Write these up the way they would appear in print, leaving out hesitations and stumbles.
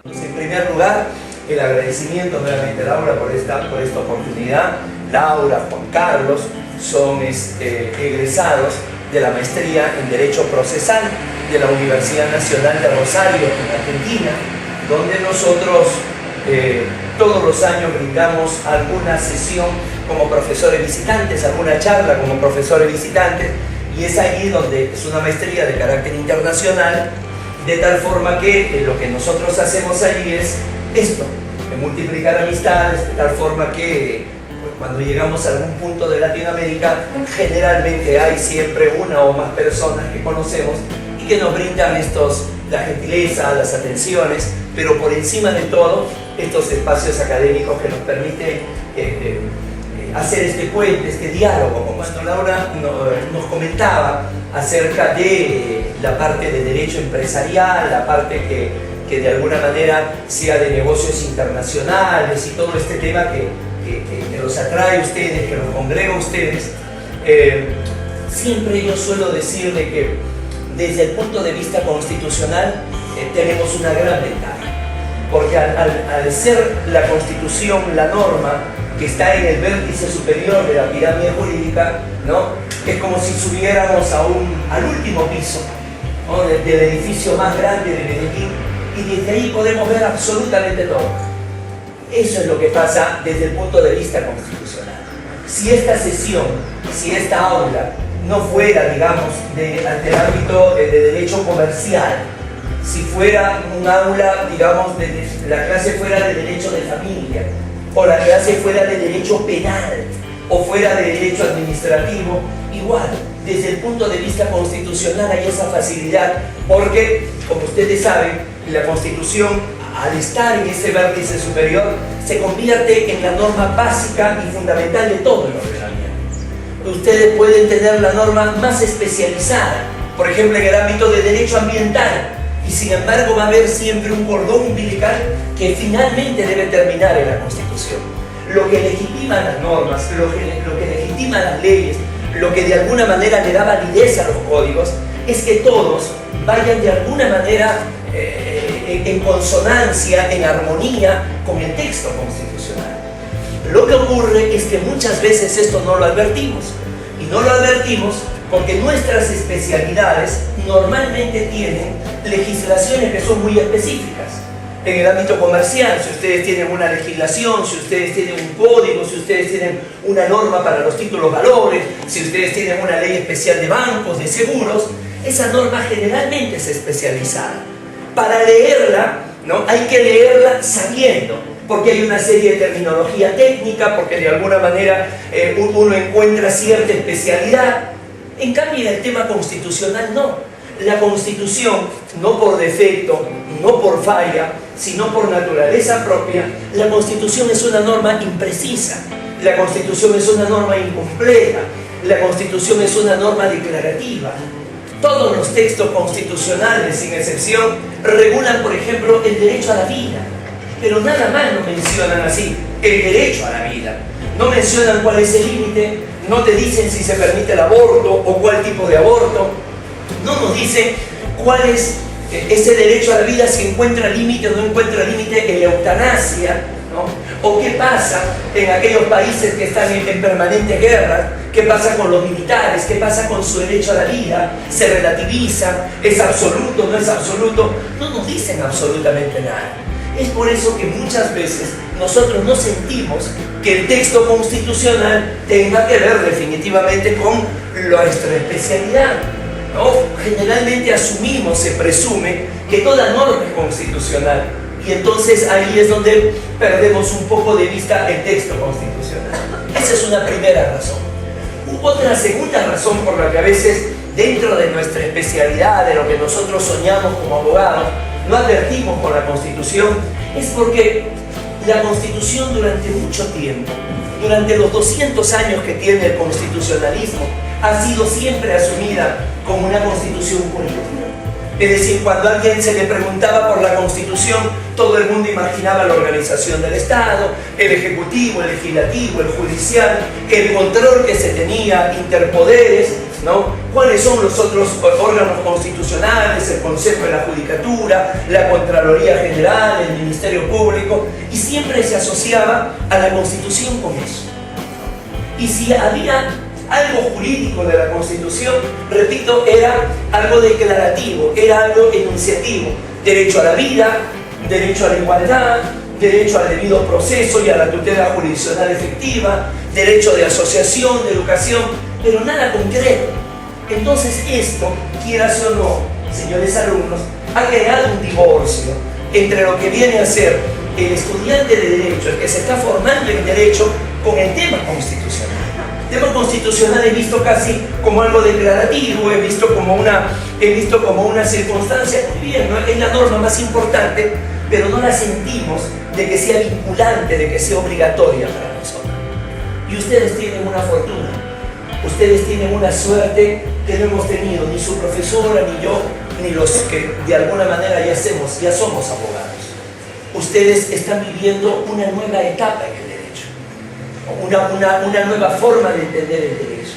En primer lugar, el agradecimiento nuevamente a Laura por esta oportunidad. Laura, Juan Carlos son egresados de la maestría en Derecho Procesal de la Universidad Nacional de Rosario en Argentina, donde nosotros todos los años brindamos alguna sesión como profesores visitantes, alguna charla como profesores visitantes, y es allí donde es una maestría de carácter internacional, de tal forma que lo que nosotros hacemos allí es esto, multiplicar amistades, de tal forma que cuando llegamos a algún punto de Latinoamérica, generalmente hay siempre una o más personas que conocemos y que nos brindan la gentileza, las atenciones, pero por encima de todo, estos espacios académicos que nos permiten hacer este puente, este diálogo. Como cuando Laura nos comentaba acerca de la parte de derecho empresarial, la parte que de alguna manera sea de negocios internacionales y todo este tema que los atrae a ustedes, que los congrega a ustedes, siempre yo suelo decirle que desde el punto de vista constitucional tenemos una gran ventaja, porque al ser la Constitución la norma que está en el vértice superior de la pirámide jurídica, ¿no? Es como si subiéramos al último piso, ¿no? del edificio más grande de Medellín, y desde ahí podemos ver absolutamente todo. Eso es lo que pasa desde el punto de vista constitucional. Si esta sesión, si esta aula no fuera, digamos, del ámbito de derecho comercial, si fuera un aula, digamos, la clase fuera de derecho de familia, o la clase fuera de derecho penal, o fuera de derecho administrativo, igual, desde el punto de vista constitucional hay esa facilidad, porque, como ustedes saben, la Constitución, al estar en ese vértice superior, se convierte en la norma básica y fundamental de todo el ordenamiento. Ustedes pueden tener la norma más especializada, por ejemplo, en el ámbito de derecho ambiental, y sin embargo va a haber siempre un cordón umbilical que finalmente debe terminar en la Constitución. Lo que legitima las normas, lo que legitima las leyes, lo que de alguna manera le da validez a los códigos, es que todos vayan de alguna manera en consonancia, en armonía con el texto constitucional. Lo que ocurre es que muchas veces esto no lo advertimos, y no lo advertimos porque nuestras especialidades normalmente tienen legislaciones que son muy específicas. En el ámbito comercial, si ustedes tienen una legislación, si ustedes tienen un código, si ustedes tienen una norma para los títulos valores, si ustedes tienen una ley especial de bancos, de seguros, esa norma generalmente es especializada. Para leerla, ¿no? Hay que leerla sabiendo, porque hay una serie de terminología técnica, porque de alguna manera uno encuentra cierta especialidad. En cambio, en el tema constitucional no. La Constitución, no por defecto, no por falla, sino por naturaleza propia, la Constitución es una norma imprecisa, la Constitución es una norma incompleta, la Constitución es una norma declarativa. Todos los textos constitucionales, sin excepción, regulan, por ejemplo, el derecho a la vida, pero nada más no mencionan así, el derecho a la vida. No mencionan cuál es el límite, no te dicen si se permite el aborto o cuál tipo de aborto, no nos dicen cuál es ese derecho a la vida, si encuentra límite o no encuentra límite en la eutanasia, ¿no? O qué pasa en aquellos países que están en permanente guerra, qué pasa con los militares, qué pasa con su derecho a la vida, se relativiza, es absoluto, no es absoluto, no nos dicen absolutamente nada. Es por eso que muchas veces nosotros no sentimos que el texto constitucional tenga que ver definitivamente con nuestra especialidad, ¿no? Generalmente asumimos, se presume que toda norma es constitucional, y entonces ahí es donde perdemos un poco de vista el texto constitucional. Esa es una primera razón. Otra segunda razón por la que a veces dentro de nuestra especialidad, de lo que nosotros soñamos como abogados, no advertimos con la Constitución, es porque la Constitución durante mucho tiempo, durante los 200 años que tiene el constitucionalismo, ha sido siempre asumida como una Constitución política. Es decir, cuando a alguien se le preguntaba por la Constitución, todo el mundo imaginaba la organización del Estado, el Ejecutivo, el Legislativo, el Judicial, el control que se tenía, interpoderes, ¿no? ¿Cuáles son los otros órganos constitucionales? El Consejo de la Judicatura, la Contraloría General, el Ministerio Público, y siempre se asociaba a la Constitución con eso. Y si había algo jurídico de la Constitución, repito, era algo declarativo, era algo enunciativo. Derecho a la vida, derecho a la igualdad, derecho al debido proceso y a la tutela jurisdiccional efectiva, derecho de asociación, de educación, pero nada concreto. Entonces esto, quieras o no, señores alumnos, ha creado un divorcio entre lo que viene a ser el estudiante de Derecho, el que se está formando en Derecho, con el tema constitucional. El tema constitucional es visto casi como algo declarativo, es visto como una circunstancia, muy bien, ¿no? Es la norma más importante, pero no la sentimos de que sea vinculante, de que sea obligatoria para nosotros. Y ustedes tienen una fortuna, ustedes tienen una suerte que no hemos tenido ni su profesora, ni yo, ni los que de alguna manera ya somos abogados. Ustedes están viviendo una nueva etapa en el derecho, una nueva forma de entender el derecho.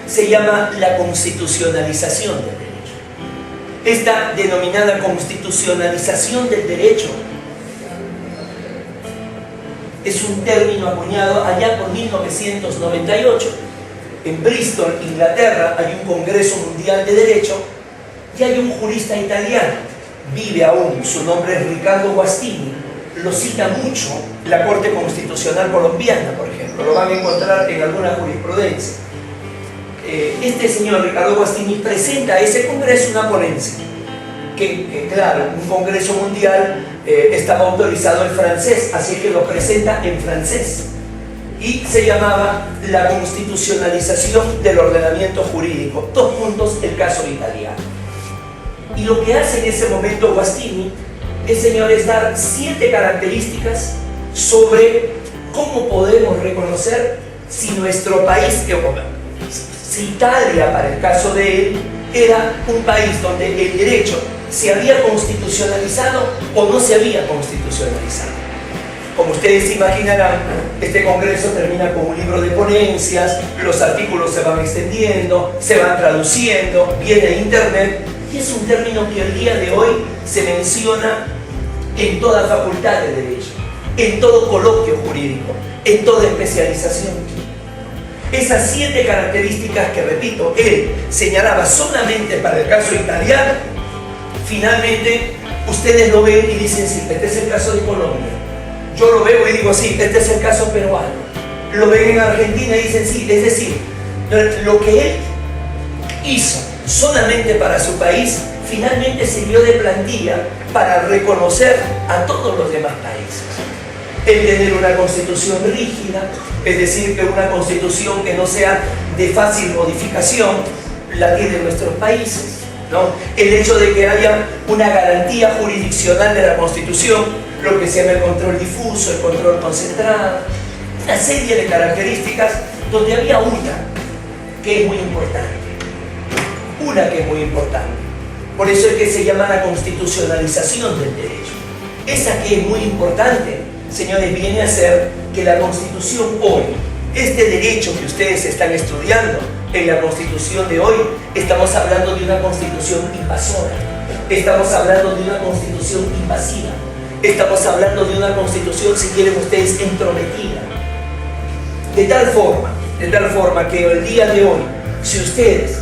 Se llama la constitucionalización del derecho. Esta denominada constitucionalización del derecho es un término acuñado allá por 1998. En Bristol, Inglaterra, hay un Congreso Mundial de Derecho y hay un jurista italiano, vive aún, su nombre es Riccardo Guastini, lo cita mucho la Corte Constitucional Colombiana, por ejemplo, lo van a encontrar en alguna jurisprudencia. Este señor Riccardo Guastini presenta a ese Congreso una ponencia, que claro, un Congreso Mundial estaba autorizado en francés, así que lo presenta en francés. Y se llamaba la constitucionalización del ordenamiento jurídico. Dos puntos, el caso italiano. Y lo que hace en ese momento Guastini es dar 7 características sobre cómo podemos reconocer si nuestro país, si Italia, para el caso de él, era un país donde el derecho se había constitucionalizado o no se había constitucionalizado. Como ustedes imaginarán, este congreso termina con un libro de ponencias, los artículos se van extendiendo, se van traduciendo, viene internet, y es un término que el día de hoy se menciona en toda facultad de Derecho, en todo coloquio jurídico, en toda especialización. Esas 7 características que, repito, él señalaba solamente para el caso italiano, finalmente ustedes lo ven y dicen, sí, este es el caso de Colombia. Yo lo veo y digo, sí, este es el caso peruano. Lo ven en Argentina y dicen, sí, es decir, lo que él hizo solamente para su país, finalmente sirvió de plantilla para reconocer a todos los demás países. El tener una constitución rígida, es decir, que una constitución que no sea de fácil modificación, la tienen nuestros países, ¿no? El hecho de que haya una garantía jurisdiccional de la constitución, lo que se llama el control difuso, el control concentrado, una serie de características donde había una que es muy importante. Una que es muy importante. Por eso es que se llama la constitucionalización del derecho. Esa que es muy importante, señores, viene a ser que la Constitución hoy, este derecho que ustedes están estudiando en la Constitución de hoy, estamos hablando de una Constitución invasora, estamos hablando de una Constitución invasiva, estamos hablando de una Constitución, si quieren ustedes, entrometida. De tal forma que el día de hoy, si ustedes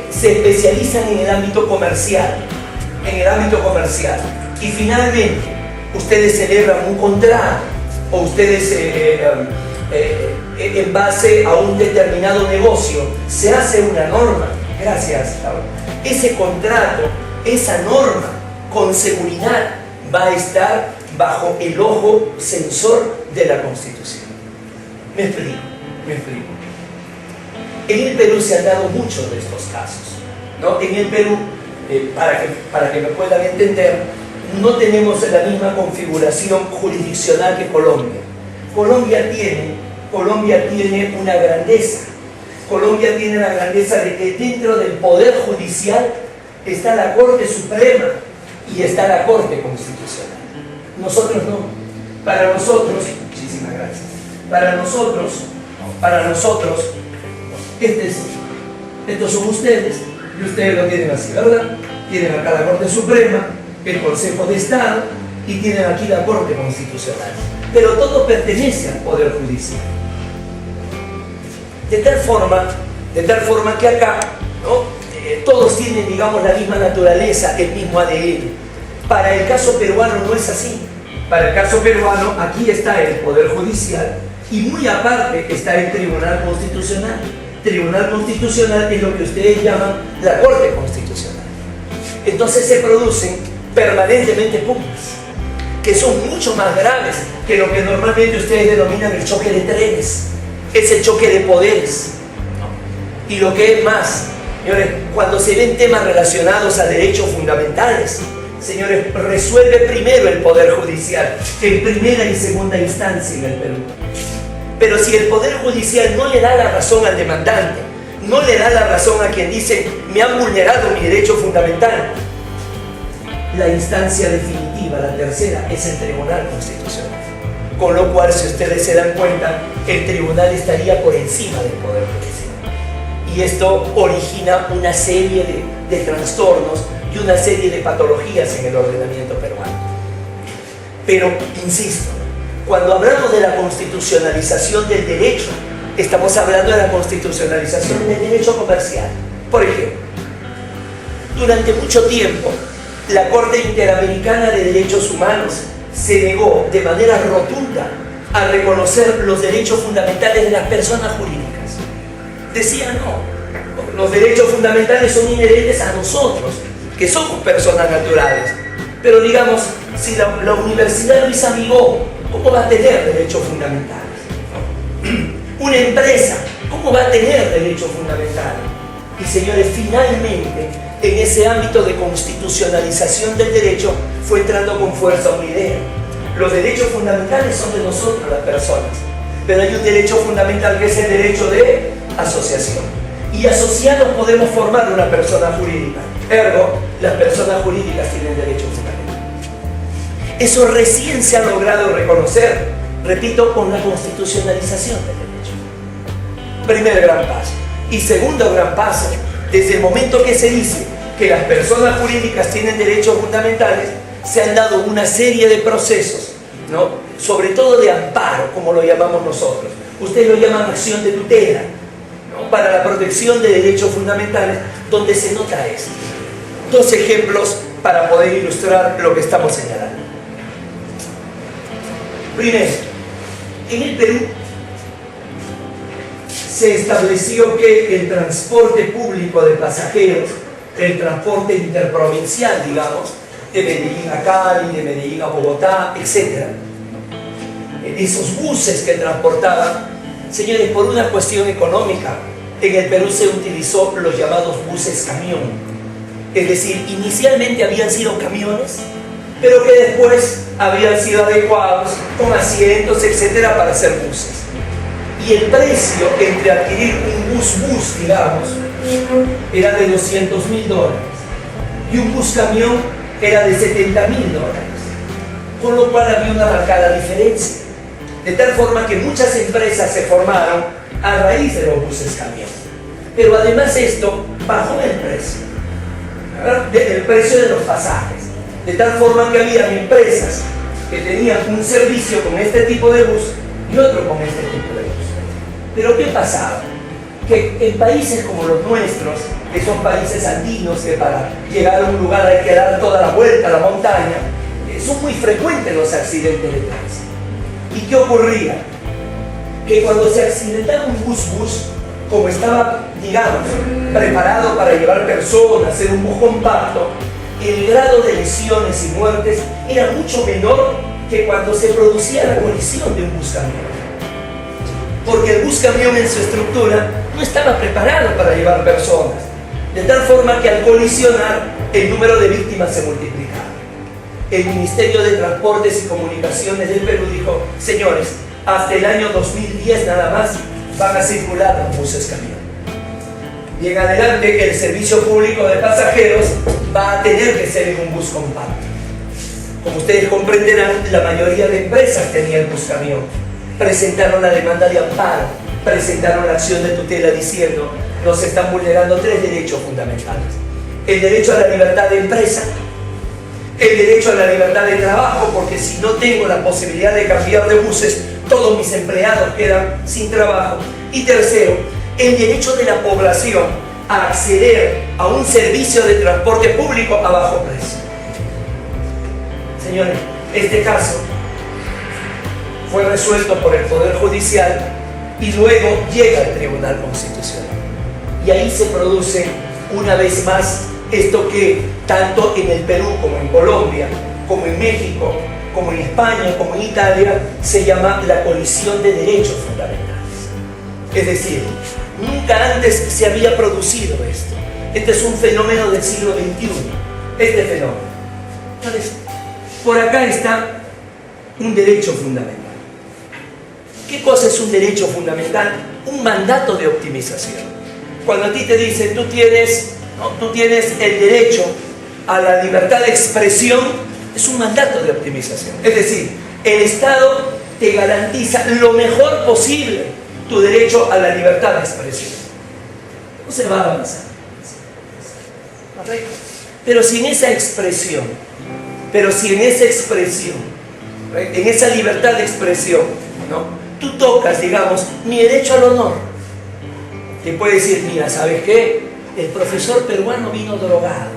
se especializan en el ámbito comercial, y finalmente ustedes celebran un contrato, o ustedes en base a un determinado negocio, se hace una norma, gracias, ese contrato, esa norma, con seguridad, va a estar bajo el ojo censor de la Constitución. Me explico. En el Perú se han dado muchos de estos casos, ¿no? En el Perú, para que me puedan entender, no tenemos la misma configuración jurisdiccional que Colombia. Colombia tiene una grandeza. Colombia tiene la grandeza de que dentro del Poder Judicial está la Corte Suprema y está la Corte Constitucional. Nosotros no. Para nosotros, muchísimas gracias. Para nosotros, estos son ustedes, y ustedes lo tienen así, ¿verdad? Tienen acá la Corte Suprema, el Consejo de Estado, y tienen aquí la Corte Constitucional. Pero todo pertenece al Poder Judicial. De tal forma que acá, ¿no? Todos tienen, digamos, la misma naturaleza, el mismo ADN. Para el caso peruano no es así. Para el caso peruano, aquí está el Poder Judicial y muy aparte está el Tribunal Constitucional. Tribunal Constitucional es lo que ustedes llaman la Corte Constitucional. Entonces se producen permanentemente pugnas, que son mucho más graves que lo que normalmente ustedes denominan el choque de trenes. Es el choque de poderes. Y lo que es más, señores, cuando se ven temas relacionados a derechos fundamentales, señores, resuelve primero el Poder Judicial, en primera y segunda instancia en el Perú. Pero si el Poder Judicial no le da la razón al demandante, no le da la razón a quien dice, me han vulnerado mi derecho fundamental, la instancia definitiva, la tercera, es el Tribunal Constitucional. Con lo cual, si ustedes se dan cuenta, el tribunal estaría por encima del Poder Judicial. Y esto origina una serie de trastornos y una serie de patologías en el ordenamiento peruano. Pero, insisto, cuando hablamos de la constitucionalización del derecho, estamos hablando de la constitucionalización del derecho comercial. Por ejemplo, durante mucho tiempo, la Corte Interamericana de Derechos Humanos se negó de manera rotunda a reconocer los derechos fundamentales de las personas jurídicas. Decía no, los derechos fundamentales son inherentes a nosotros, que somos personas naturales. Pero digamos, si la Universidad Luis Amigó, ¿cómo va a tener derechos fundamentales? Una empresa, ¿cómo va a tener derechos fundamentales? Y señores, finalmente, en ese ámbito de constitucionalización del derecho, fue entrando con fuerza una idea. Los derechos fundamentales son de nosotros, las personas. Pero hay un derecho fundamental que es el derecho de asociación. Y asociados podemos formar una persona jurídica. Ergo, las personas jurídicas tienen derechos fundamentales. Eso recién se ha logrado reconocer, repito, con la constitucionalización del derecho. Primer gran paso. Y segundo gran paso, desde el momento que se dice que las personas jurídicas tienen derechos fundamentales, se han dado una serie de procesos, ¿no? Sobre todo de amparo, como lo llamamos nosotros. Ustedes lo llaman acción de tutela, ¿no? Para la protección de derechos fundamentales, donde se nota esto. Dos ejemplos para poder ilustrar lo que estamos señalando. Primero, en el Perú se estableció que el transporte público de pasajeros, el transporte interprovincial, digamos, de Medellín a Cali, de Medellín a Bogotá, etc. Esos buses que transportaban, señores, por una cuestión económica, en el Perú se utilizó los llamados buses camión. Es decir, inicialmente habían sido camiones, pero que después habían sido adecuados con asientos, etc., para hacer buses. Y el precio entre adquirir un bus, digamos, era de $200.000 y un bus camión era de $70.000, con lo cual había una marcada diferencia, de tal forma que muchas empresas se formaron a raíz de los buses camión. Pero además esto bajó el precio de los pasajes, de tal forma que había empresas que tenían un servicio con este tipo de bus y otro con este tipo de bus. Pero ¿qué pasaba? Que en países como los nuestros, que son países andinos, que para llegar a un lugar hay que dar toda la vuelta a la montaña, son muy frecuentes los accidentes de tránsito. ¿Y qué ocurría? Que cuando se accidentaba un bus, como estaba, digamos, preparado para llevar personas en un bus compacto, el grado de lesiones y muertes era mucho menor que cuando se producía la colisión de un bus camión. Porque el bus camión en su estructura no estaba preparado para llevar personas, de tal forma que al colisionar el número de víctimas se multiplicaba. El Ministerio de Transportes y Comunicaciones del Perú dijo: señores, hasta el año 2010 nada más van a circular los buses camión. Y en adelante el servicio público de pasajeros va a tener que ser en un bus compacto. Como ustedes comprenderán, la mayoría de empresas tenía el buscamión. Presentaron la demanda de amparo, presentaron la acción de tutela diciendo: nos están vulnerando 3 derechos fundamentales. El derecho a la libertad de empresa, el derecho a la libertad de trabajo, porque si no tengo la posibilidad de cambiar de buses, todos mis empleados quedan sin trabajo. Y tercero, el derecho de la población a acceder a un servicio de transporte público a bajo precio. Señores, este caso fue resuelto por el Poder Judicial y luego llega al Tribunal Constitucional. Y ahí se produce una vez más esto que tanto en el Perú como en Colombia, como en México, como en España, como en Italia, se llama la colisión de derechos fundamentales. Es decir, nunca antes se había producido esto. Este es un fenómeno del siglo XXI, este fenómeno. Entonces, por acá está un derecho fundamental. ¿Qué cosa es un derecho fundamental? Un mandato de optimización. Cuando a ti te dicen, tú tienes el derecho a la libertad de expresión, es un mandato de optimización. Es decir, el Estado te garantiza lo mejor posible tu derecho a la libertad de expresión. No se va a avanzar. ¿Correcto? Pero si en esa expresión, en esa libertad de expresión, ¿no?, tú tocas, digamos, mi derecho al honor, te puede decir: mira, ¿sabes qué? El profesor peruano vino drogado,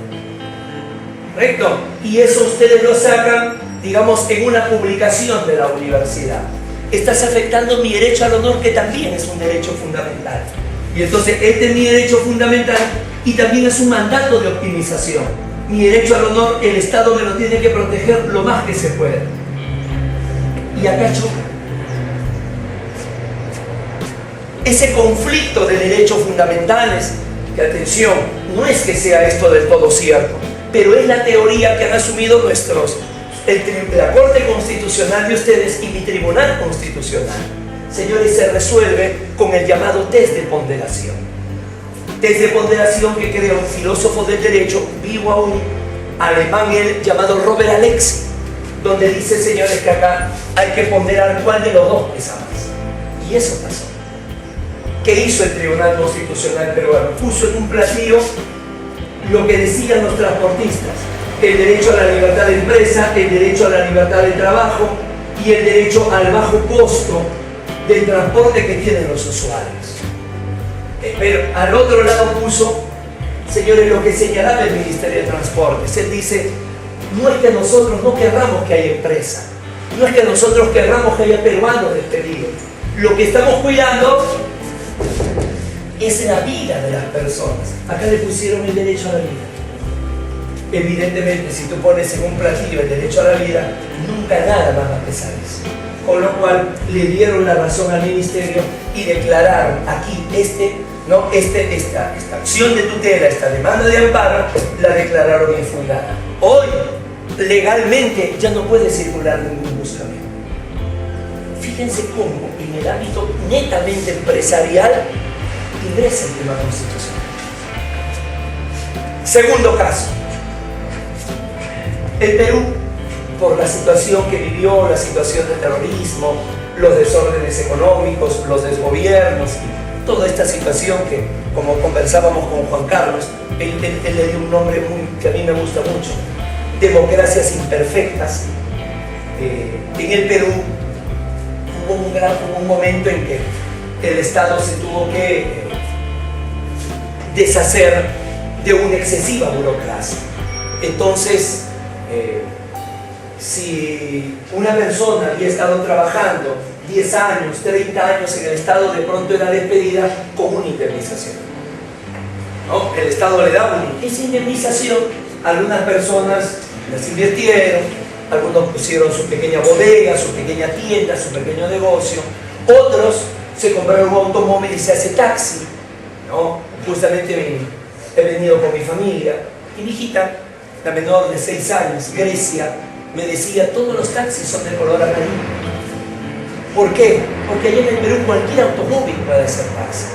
¿correcto? Y eso ustedes lo sacan, digamos, en una publicación de la universidad. Estás afectando mi derecho al honor, que también es un derecho fundamental. Y entonces este es mi derecho fundamental y también es un mandato de optimización. Mi derecho al honor, el Estado me lo tiene que proteger lo más que se pueda. Y acá choca. Ese conflicto de derechos fundamentales, que atención, no es que sea esto del todo cierto, pero es la teoría que han asumido la Corte Constitucional de ustedes y mi Tribunal Constitucional. Señores, se resuelve con el llamado test de ponderación. Test de ponderación que crea un filósofo del derecho, vivo aún, alemán él, llamado Robert Alexi, donde dice, señores, que acá hay que ponderar cuál de los dos pesa más. Y eso pasó. ¿Qué hizo el Tribunal Constitucional peruano? Puso en un platillo lo que decían los transportistas: el derecho a la libertad de empresa, el derecho a la libertad de trabajo y el derecho al bajo costo del transporte que tienen los usuarios. Pero al otro lado puso, señores, lo que señalaba el Ministerio de Transportes. Él dice: no es que nosotros no querramos que haya empresa, no es que nosotros querramos que haya peruanos despedidos. Lo que estamos cuidando es la vida de las personas. Acá le pusieron el derecho a la vida. Evidentemente, si tú pones en un platillo el derecho a la vida, nunca nada más va a pesar eso. Con lo cual, le dieron la razón al Ministerio y declararon aquí esta acción de tutela, esta demanda de amparo, la declararon infundada. Hoy, legalmente, ya no puede circular ningún buscamiento. Fíjense cómo en el ámbito netamente empresarial ingresa el tema constitucional. Segundo caso. El Perú, por la situación que vivió, la situación de terrorismo, los desórdenes económicos, los desgobiernos, toda esta situación que, como conversábamos con Juan Carlos, él le dio un nombre que a mí me gusta mucho: democracias imperfectas. En el Perú hubo un momento en que el Estado se tuvo que deshacer de una excesiva burocracia. Entonces, si una persona había estado trabajando 10 años, 30 años en el Estado, de pronto era despedida con una indemnización, ¿no? El Estado le daba esa indemnización. Algunas personas las invirtieron, algunos pusieron su pequeña bodega, su pequeña tienda, su pequeño negocio. Otros se compraron un automóvil y se hace taxi, ¿no? Justamente he venido con mi familia y mi hijita, la menor de 6 años, Grecia, me decía: todos los taxis son de color amarillo. ¿Por qué? Porque allá en el Perú cualquier automóvil puede ser taxi.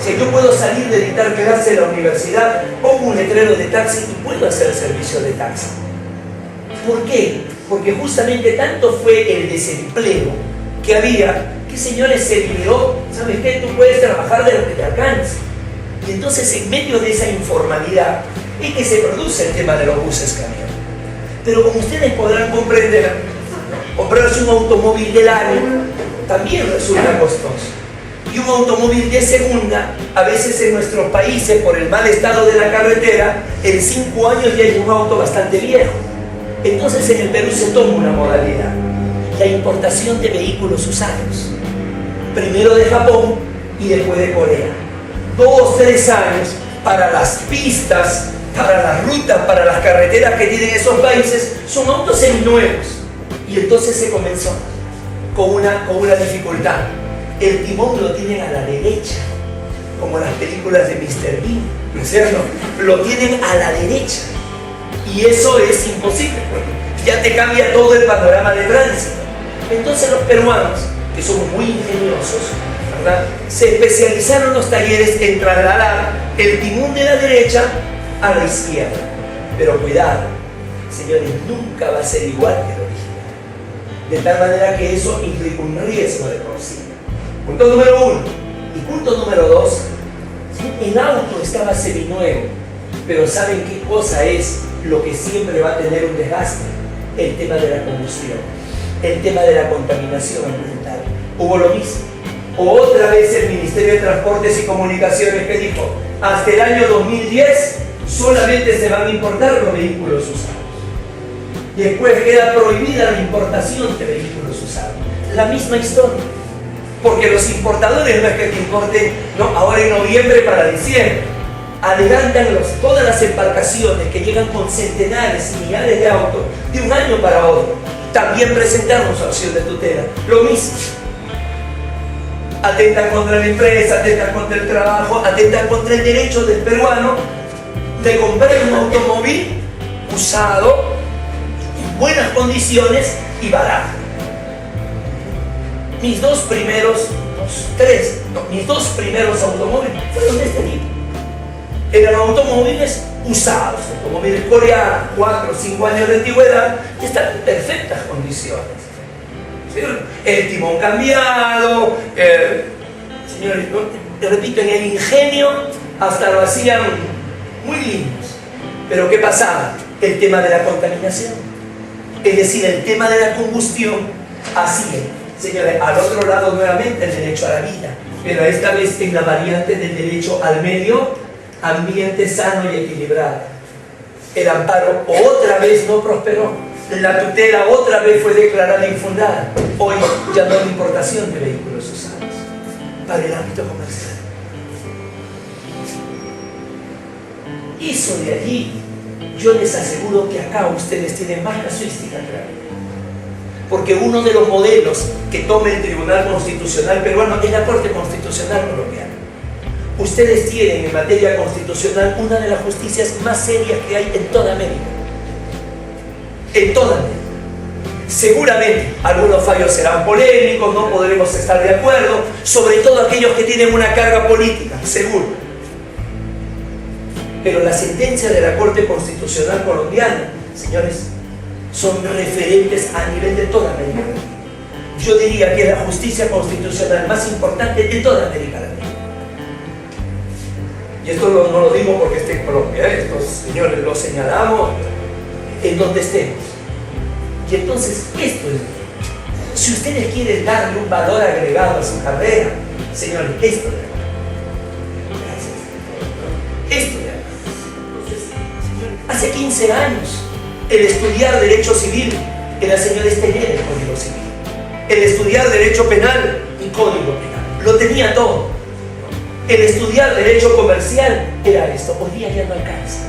Si yo puedo salir de dictar clase en la universidad, pongo un letrero de taxi y puedo hacer servicio de taxi. ¿Por qué? Porque justamente tanto fue el desempleo que había, que señores se liberó, ¿sabes qué? Tú puedes trabajar de lo que te alcance. Y entonces en medio de esa informalidad es que se produce el tema de los buses camión. Pero como ustedes podrán comprender, comprarse un automóvil del año también resulta costoso. Y un automóvil de segunda, a veces en nuestros países, por el mal estado de la carretera, en 5 años ya es un auto bastante viejo. Entonces en el Perú se toma una modalidad, la importación de vehículos usados. Primero de Japón y después de Corea. 2 o 3 años para las pistas, para las rutas, para las carreteras que tienen esos países, son autos seminuevos. Y entonces se comenzó con una dificultad. El timón lo tienen a la derecha, como las películas de Mr. Bean, ¿no es cierto? Lo tienen a la derecha. Y eso es imposible, porque ya te cambia todo el panorama de tránsito. Entonces los peruanos, que somos muy ingeniosos, ¿verdad?, se especializaron en los talleres en trasladar el timón de la derecha a la izquierda. Pero cuidado, señores, nunca va a ser igual que el original. De tal manera que eso implica un riesgo de por sí. Punto número 1. Y punto número 2, el auto estaba seminuevo, pero ¿saben qué cosa es lo que siempre va a tener un desgaste? El tema de la combustión, el tema de la contaminación ambiental. Hubo lo mismo. Otra vez el Ministerio de Transportes y Comunicaciones que dijo, hasta el año 2010 solamente se van a importar los vehículos usados. Después queda prohibida la importación de vehículos usados. La misma historia. Porque los importadores no es que te importen, no, ahora en noviembre para diciembre. Adelantan todas las embarcaciones que llegan con centenares y millares de autos de un año para otro. También presentaron su acción de tutela. Lo mismo. Atentan contra la empresa, atentan contra el trabajo, atentan contra el derecho del peruano de comprar un automóvil usado, en buenas condiciones y barato. Mis dos primeros automóviles fueron de este tipo. Eran automóviles usados, automóviles coreanos, 4 o 5 años de antigüedad, que están en perfectas condiciones. ¿Sí? El timón cambiado, señores, ¿no? Repito, en el ingenio hasta lo hacían muy lindos. Pero ¿qué pasaba? El tema de la contaminación, es decir, el tema de la combustión, hacía, señores, al otro lado nuevamente el derecho a la vida, pero esta vez en la variante del derecho al medio ambiente sano y equilibrado. El amparo otra vez no prosperó, la tutela otra vez fue declarada infundada. Hoy ya no hay importación de vehículos usados para el ámbito comercial. Eso de allí, yo les aseguro que acá ustedes tienen más casuística que la mía. Porque uno de los modelos que tome el Tribunal Constitucional peruano es la Corte Constitucional colombiana. Ustedes tienen en materia constitucional una de las justicias más serias que hay en toda América. En toda América. Seguramente algunos fallos serán polémicos, no podremos estar de acuerdo, sobre todo aquellos que tienen una carga política, seguro. Pero las sentencias de la Corte Constitucional colombiana, señores, son referentes a nivel de toda América Latina. Yo diría que es la justicia constitucional más importante de toda América Latina. Y esto no lo digo porque esté en Colombia, estos señores lo señalamos en donde estemos. Y entonces, esto es, si ustedes quieren darle un valor agregado a su carrera, señores, esto de acá. Gracias. Esto de acá. Entonces, señores, hace 15 años, el estudiar Derecho Civil era, señores, tener el Código Civil. El estudiar Derecho Penal y Código Penal. Lo tenía todo. El estudiar Derecho Comercial era esto. Hoy día ya no alcanza.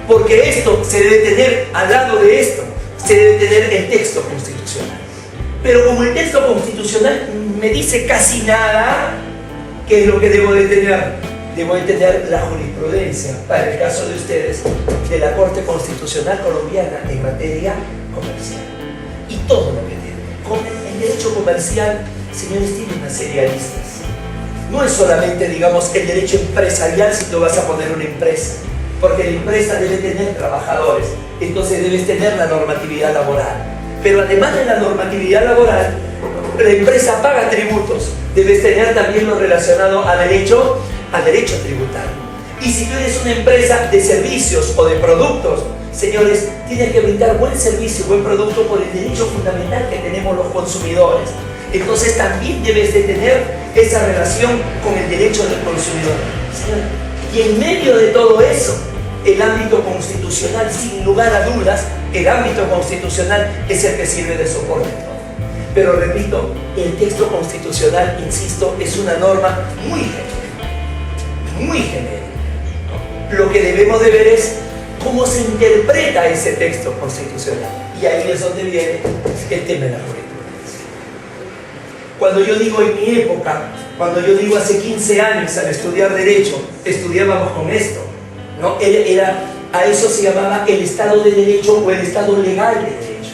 Porque esto se debe tener, al lado de esto, se debe tener el texto constitucional. Pero como el texto constitucional me dice casi nada, ¿qué es lo que debo de tener? Debo de tener la jurisprudencia, para el caso de ustedes, de la Corte Constitucional colombiana en materia comercial. Y todo lo que tiene. El derecho comercial, señores, tiene una serie de aristas. no es solamente, digamos, el derecho empresarial si tú vas a poner una empresa, porque la empresa debe tener trabajadores, entonces debes tener la normatividad laboral. Pero además de la normatividad laboral, la empresa paga tributos, debes tener también lo relacionado al derecho tributario. Y si tú eres una empresa de servicios o de productos, señores, tienes que brindar buen servicio, buen producto por el derecho fundamental que tenemos los consumidores. Entonces también debes de tener esa relación con el derecho del consumidor. Señores, y en medio de todo eso, el ámbito constitucional, sin lugar a dudas, el ámbito constitucional es el que sirve de soporte. Pero repito, el texto constitucional, insisto, es una norma muy genérica, muy genérica. Lo que debemos de ver es cómo se interpreta ese texto constitucional. Y ahí es donde viene el tema de la jurisprudencia. Cuando yo digo en mi época, cuando yo digo hace 15 años al estudiar Derecho, estudiábamos con esto, ¿no? A eso se llamaba el Estado de Derecho o el Estado legal de Derecho.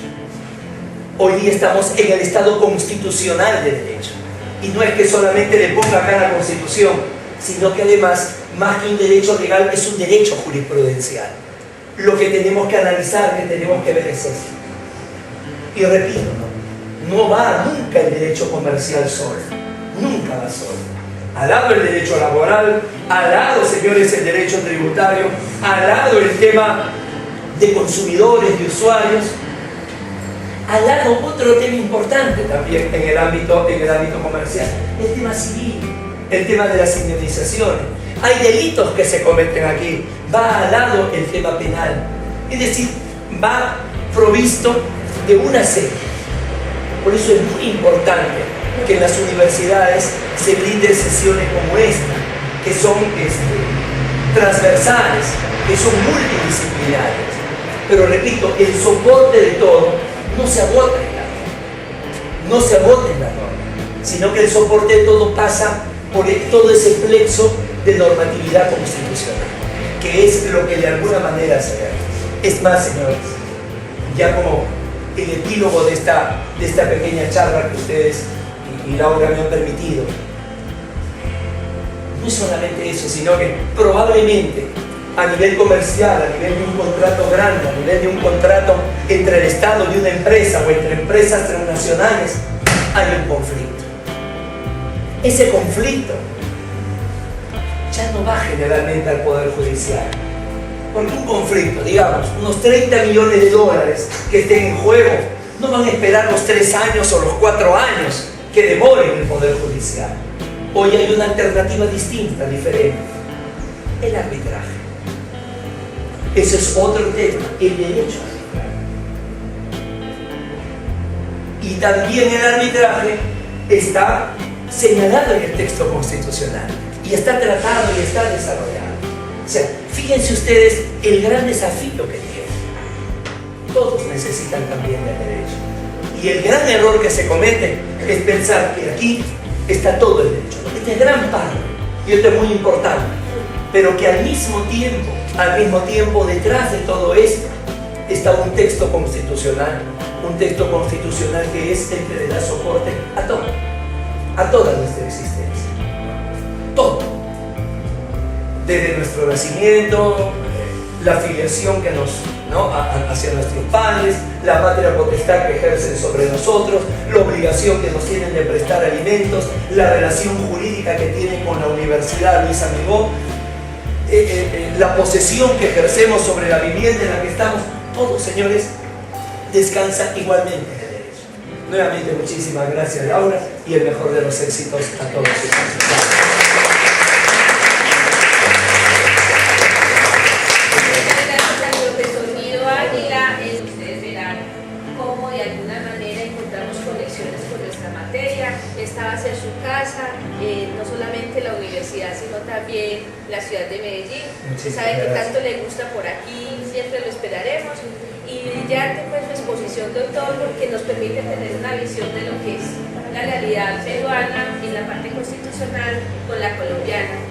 Hoy día estamos en el Estado constitucional de Derecho. Y no es que solamente le ponga acá la Constitución, sino que además, más que un derecho legal, es un derecho jurisprudencial. Lo que tenemos que analizar, que tenemos que ver es eso. Y repito, no va nunca el derecho comercial solo, nunca va solo. Al lado el derecho laboral, al lado, señores, el derecho tributario, al lado el tema de consumidores, de usuarios, al lado otro tema importante también en el ámbito comercial, el tema civil, el tema de las indemnizaciones. Hay delitos que se cometen aquí, va al lado el tema penal, es decir, va provisto de una serie. Por eso es muy importante que en las universidades se brinden sesiones como esta, que son transversales, que son multidisciplinarias. Pero repito, el soporte de todo no se agota en la norma, no se agota en la norma, sino que el soporte de todo pasa por todo ese plexo de normatividad constitucional, que es lo que de alguna manera se ve. Es más, señores, ya como el epílogo de esta pequeña charla que ustedes y Laura me han permitido, no es solamente eso, sino que probablemente a nivel comercial, a nivel de un contrato grande, a nivel de un contrato entre el Estado y una empresa o entre empresas transnacionales, hay un conflicto. Ese conflicto ya no va generalmente al Poder Judicial. Porque un conflicto, digamos, unos 30 millones de dólares que estén en juego, no van a esperar los 3 años o los 4 años que demoren el Poder Judicial. Hoy hay una alternativa distinta, diferente: el arbitraje. Ese es otro tema, el derecho a arbitrar. Y también el arbitraje está señalado en el texto constitucional y está tratado y está desarrollado. O sea, fíjense ustedes el gran desafío que tiene. Todos necesitan también del derecho. Y el gran error que se comete es pensar que aquí está todo el derecho. Este es gran parte, y esto es muy importante, pero que al mismo tiempo, detrás de todo esto, está un texto constitucional que es el que le da soporte a toda nuestra existencia. Todo. Desde nuestro nacimiento, la filiación que hacia nuestros padres, la patria potestad que ejercen sobre nosotros, la obligación que nos tienen de prestar alimentos, la relación jurídica que tienen con la Universidad Luis Amigó, la posesión que ejercemos sobre la vivienda en la que estamos, todo, señores, descansa igualmente en el derecho. Nuevamente, muchísimas gracias, Laura, y el mejor de los éxitos a todos ustedes. Esta va a ser su casa, no solamente la universidad, sino también la ciudad de Medellín. Sabe que tanto le gusta por aquí, siempre lo esperaremos. Y brillante pues su exposición, doctor, porque nos permite tener una visión de lo que es la realidad peruana en la parte constitucional con la colombiana.